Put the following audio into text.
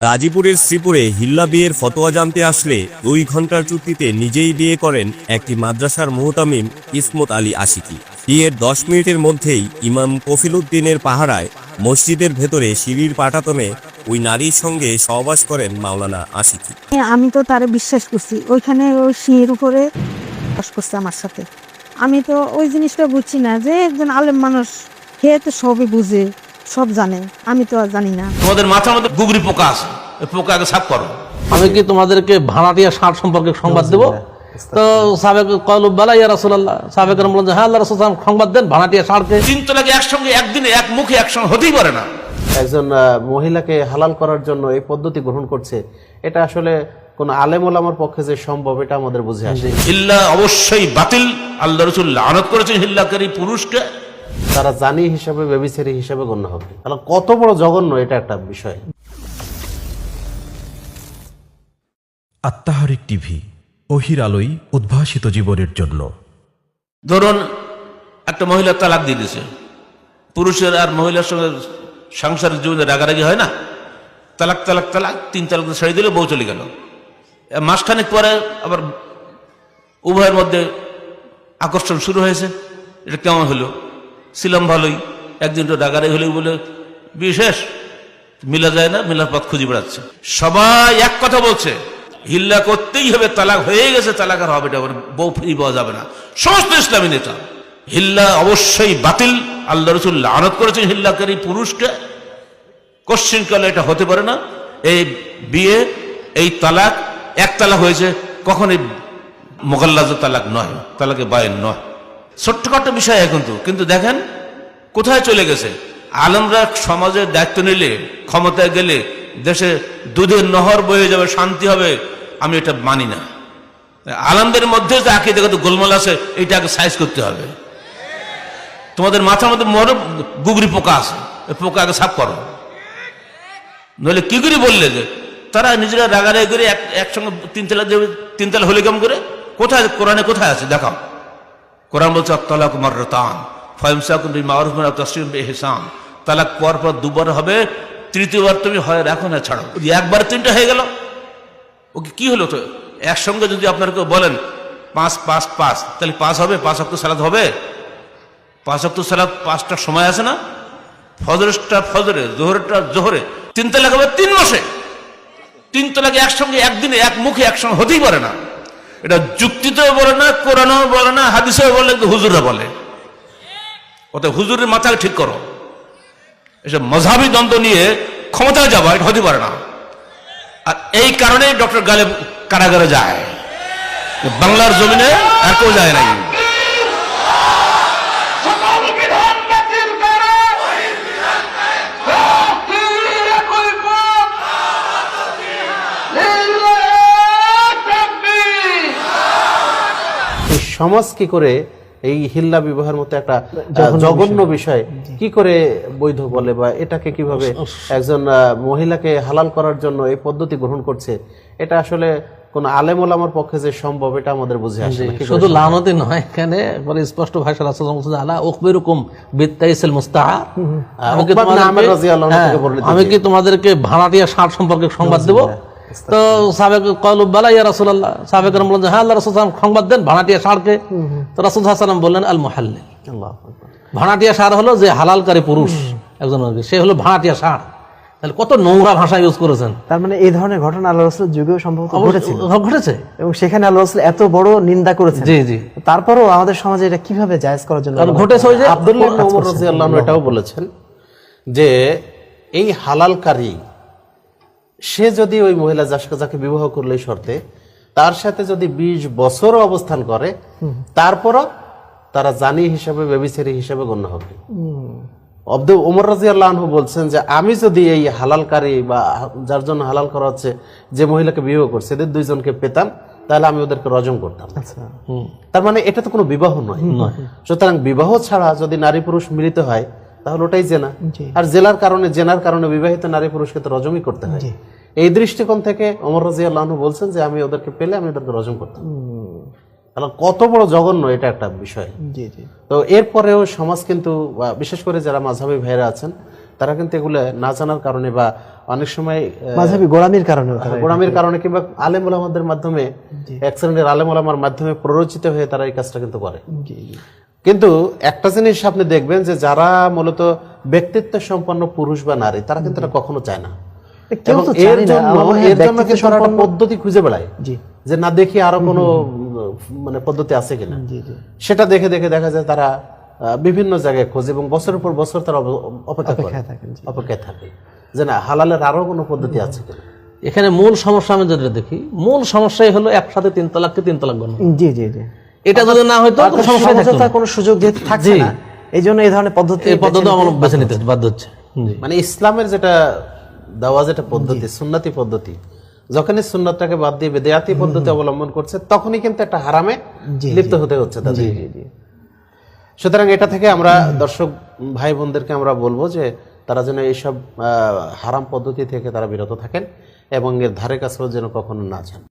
গাজীপুরের শ্রীপুরে হিল্লা বিয়ের ফতোয়া জানতে আসলে 2 ঘন্টার চুক্তিতে নিজেই বিয়ে করেন একটি মাদ্রাসার মুহতামিম ইসমত আলী আশিকি। বিয়ের 10 মিনিটের মধ্যেই ইমাম কফিল উদ্দিনের পাহারায় মসজিদের ভেতরে সিঁড়ির পাটাতনে ওই নারীর সঙ্গে সহবাস করেন মাওলানা আশিকি। আমি তো তারে বিশ্বাস করছি, ওইখানে ওই সিঁড়ির উপরে বাস করছে আমার সাথে। আমি তো ওই জিনিসটা বুঝছি না যে একজন আলেম মানুষ, হে তো সবই বুঝে, সব জানে, আমি তো আর জানি না। তোমাদের মাথার মধ্যে গুগরি পোকা আছে, ওই পোকাকে সাফ করো। আমি কি তোমাদেরকে ভাড়াটিয়া ষাট সম্পর্কে সংবাদ দেবো? তো সাবেক কলব বালা ইয়া রাসূলুল্লাহ, সাবেকের বলেন যে হ্যাঁ আল্লাহ রাসূল সংবাদ দেন ভাড়াটিয়া ষাটকে। 3 তলাকে একসঙ্গে একদিনে এক মুখে একসঙ্গে হতেই পারে না। একজন মহিলাকে হালাল করার জন্য এই পদ্ধতি গ্রহণ করছে, এটা আসলে কোন আলেম ওলামার পক্ষে যে সম্ভব এটা আমাদের বুঝে আসে। হিল্লা অবশ্যই বাতিল, আল্লাহ রাসূল লানত করেছেন হিল্লাকারী পুরুষকে। তারা জানি হিসাবে ব্যভিচারী হিসাবে গণ্য হবে। তাহলে কত বড় জঘন্য এটা একটা বিষয়। আত্মাহারিক টিভি, ওহির আলোয় উদ্ভাসিত জীবনের জন্য। ধরুন একটা মহিলা তালাক দিয়ে দিয়েছে, পুরুষের আর মহিলার সঙ্গে সাংসারিক জীবনে রাগারাগি হয় না, তালাক তালাক তালাক 3 তালাক ছেড়ে দিলে বউ চলে গেল। মাসখানেক পরে আবার উভয়ের মধ্যে আকর্ষণ শুরু হয়েছে। এটা কেমন হলো? ছিলাম ভালোই, একদিন তো রাগারাগি হলে বলে বিশেষ মিলা যায় না, মিলার পথ খুঁজে বেড়াচ্ছে। সবাই এক কথা বলছে, হিল্লা করতেই হবে, তালাক হয়ে গেছে, তালাক আর হবে না, বউ ফিরে পাওয়া যাবে না। সমস্ত ইসলামী নেতা হিল্লা অবশ্যই বাতিল, আল্লাহ রাসূল লানত করেছেন হিল্লাকারী পুরুষকে। কোশ্চিন কালে এটা হতে পারে না। এই বিয়ে, এই তালাক, এক তালাক হয়েছে, কখনই মোগাল্লাজ তালাক নয়, তালাকে বায়েন নয়। ছোট্টখাটো বিষয় কিন্তু দেখেন কোথায় চলে গেছে। আলেমরা সমাজের দায়িত্ব নিলে, ক্ষমতায় গেলে দেশে দুধের নহর বয়ে যাবে, শান্তি হবে, আমি এটা মানি না। আলেমদের মধ্যে যে আকীদাগত গোলমাল আছে, এইটাকে সাইজ করতে হবে। তোমাদের মাথার মধ্যে গুগরি পোকা আছে, ওই পোকাকে সাফ করো। নইলে কি করে বললে যে তারা নিজেরা রাগারাগি করে একসঙ্গে 3 তালাক দেবে? 3 তালাক হলে কেমন করে? কোথায় কোরআনে কোথায় আছে দেখাও। কোরআন বলছে তালাক মাররাতান ফাইমসাকুম বিমারুফিন আও তাসরিহুম বিইহসান। তালাক পর 2বার হবে, 3য়বার তুমি হয় রাখো না ছাড়ো। একবার 3টা হয়ে গেল, ওকে কি হলো? তো একসঙ্গে যদি আপনার কেউ বলেন 5 5 5, তাহলে 5 হবে? 5 ওয়াক্ত সালাত হবে? 5 ওয়াক্ত সালাত 5টা সময় আছে না? ফজরটা ফজরে, জোহরটা জোহরে। 3 তালাক হবে 3 মাসে। 3 তালাক একসঙ্গে একদিনে এক মুখে একসঙ্গে হতেই পারে না। এটা যুক্তিতেও বলে না, কোরআনেও বলে না, হাদিসেও বলে, হুজুররা বলে। অতএব হুজুরের মাথাকে ঠিক করো। এসব মযহাবী দ্বন্দ্ব নিয়ে ক্ষমতায় যাওয়া এটা হতে পারে না। আর এই কারণে ডক্টর গালেব কারাগারে যায়, বাংলার জমিনে আর কেউ যায় নাই। সমাজ কি করে এই হিল্লা বিবাহের মতো একটা জঘন্য বিষয় কি করে বৈধ বলে, বা এটাকে কিভাবে একজন মহিলাকে হালাল করার জন্য এই পদ্ধতি গ্রহণ করছে, এটা আসলে কোন আলেম ওলামার পক্ষে যে সম্ভব এটা আমাদের বুঝে আসে না। শুধু লানতই নয়, এখানে একবারে স্পষ্ট ভাষায় রাসূল সাল্লাল্লাহু আলাইহি ওয়াসাল্লাম আলা উখবিরুকুম বিতাইসিল মুস্তাআর। আমি কি তোমাদেরকে ভাড়াটিয়া ষাট সম্পর্কে সংবাদ দেবো? তো সাবেক কলব বালা ইয়া রাসূলুল্লাহ, সাবেকের বলেন যে হ্যাঁ আল্লাহ রাসূল সংবাদ দেন ভাড়াটিয়া ষাটকে। তো রাসূল সাল্লাল্লাহু আলাইহি ওয়াসাল্লাম বললেন আল মুহাল্লিল। ভাড়াটিয়া ষাট হলো যে হালালকারী পুরুষ, একজন সে হলো ভাড়াটিয়া ষাট। তাহলে কত নোংরা ভাষা ইউজ করেছেন। তার মানে এই ধরনের ঘটনা আল্লাহ রাসূলের যুগেও সম্ভবত ঘটেছে, এবং সেখানে আল্লাহ রাসূল এত বড় নিন্দা করেছেন। জি জি। তারপরও আমাদের সমাজে এটা কিভাবে জায়েজ করার জন্য ঘটেছে। ওই যে আব্দুল্লাহ ইবনে ওমর রাদিয়াল্লাহু আনহু এটাও বলেছেন যে এই হালালকারী সে যদি ওই মহিলা যাকে বিবাহ করলে শর্তে তার সাথে যদি 20 বছর অবস্থান করে, তারপরও তারা জানি হিসাবে ব্যভিচারী হিসাবে গণ্য হবে। ওমর রাদিয়াল্লাহু আনহু বলছেন যে আমি যদি এই হালালকারী বা যার জন্য হালাল করা হচ্ছে যে মহিলাকে বিবাহ করছে এদের 2 জনকে পেতাম, তাহলে আমি ওদেরকে রজম করতাম। তার মানে এটা তো কোনো বিবাহ নয়। সুতরাং বিবাহ ছাড়া যদি নারী পুরুষ মিলিত হয় তাহলে ওটাই জেনা। আর জেনার কারণে বিবাহিত নারী পুরুষকে তো রজমই করতে হয়। এই দৃষ্টিকোণ থেকে ওমর রাদিয়াল্লাহু আনহু বলছেন যে আমি ওদেরকে পেলে আমি ওদেরকে রজম করতাম। তাহলে কত বড় জঘন্য এটা একটা বিষয়। তো এরপরেও সমাজ কিন্তু, বিশেষ করে যারা মাযহাবী ভাইরা আছেন, তারা কিন্তু এগুলো না জানার কারণে বা অনেক সময় মাঝহাবি গোলামির কারণে তারা এটা- গোলামির কারণে কিংবা আলেম ওলামাদের মাধ্যমে, এক শ্রেণীর আলেম ওলামার মাধ্যমে প্ররোচিত হয়ে তারা এই কাজটা কিন্তু করে। কিন্তু একটা জিনিস আপনি দেখবেন যে যারা মূলত ব্যক্তিত্ব সম্পন্ন পুরুষ বা নারী, তারা কিন্তু এটা কখনো চায় না। কেউ এবং তো এর চায় না, জন্য আমার মনে হয় কিন্তু ব্যক্তিত্ব তারা একটা সম্পন্ন- পদ্ধতি খুঁজে বেড়ায় জি। যে না দেখি আরো কোনো মানে পদ্ধতি আছে কিনা। সেটা দেখে দেখে দেখা যায় তারা বিভিন্ন জায়গায় খোঁজে এবং বছরের পর বছর তারা অপেক্ষা করে, অপেক্ষায় থাকেন, জি। অপেক্ষায় থাকে যে না হালালের আরো কোনো পদ্ধতি আছে কিনা। এখানে মূল সমস্যা আমি যেটা দেখি, মূল সমস্যাই হলো একসাথে 3 তালাককে 3 তালাক গণ্য। জি জি জি। এটা যদি না হয়তো কোনো সমস্যা থাকতো না। সমঝোতার কোনো সুযোগ যেহেতু থাকছে জি। না, এই জন্য এই ধরনের পদ্ধতি এই পদ্ধতি আমার বেছে নিতে বাধ্য হচ্ছে। জি। মানে ইসলামের যেটা দেওয়া যেটা পদ্ধতি, সুন্নতি পদ্ধতি, যখনই সুন্নতটাকে বাদ দিয়ে বেদায়াতি পদ্ধতি অবলম্বন করছে, তখনই কিন্তু একটা হারামে লিপ্ত হতে হচ্ছে তাদের। সুতরাং এটা থেকে আমরা দর্শক ভাই বোনদেরকে আমরা বলবো যে তারা যেন এইসব হারাম পদ্ধতি থেকে তারা বিরত থাকেন এবং এর ধারে কাছেও যেন কখনো না যান।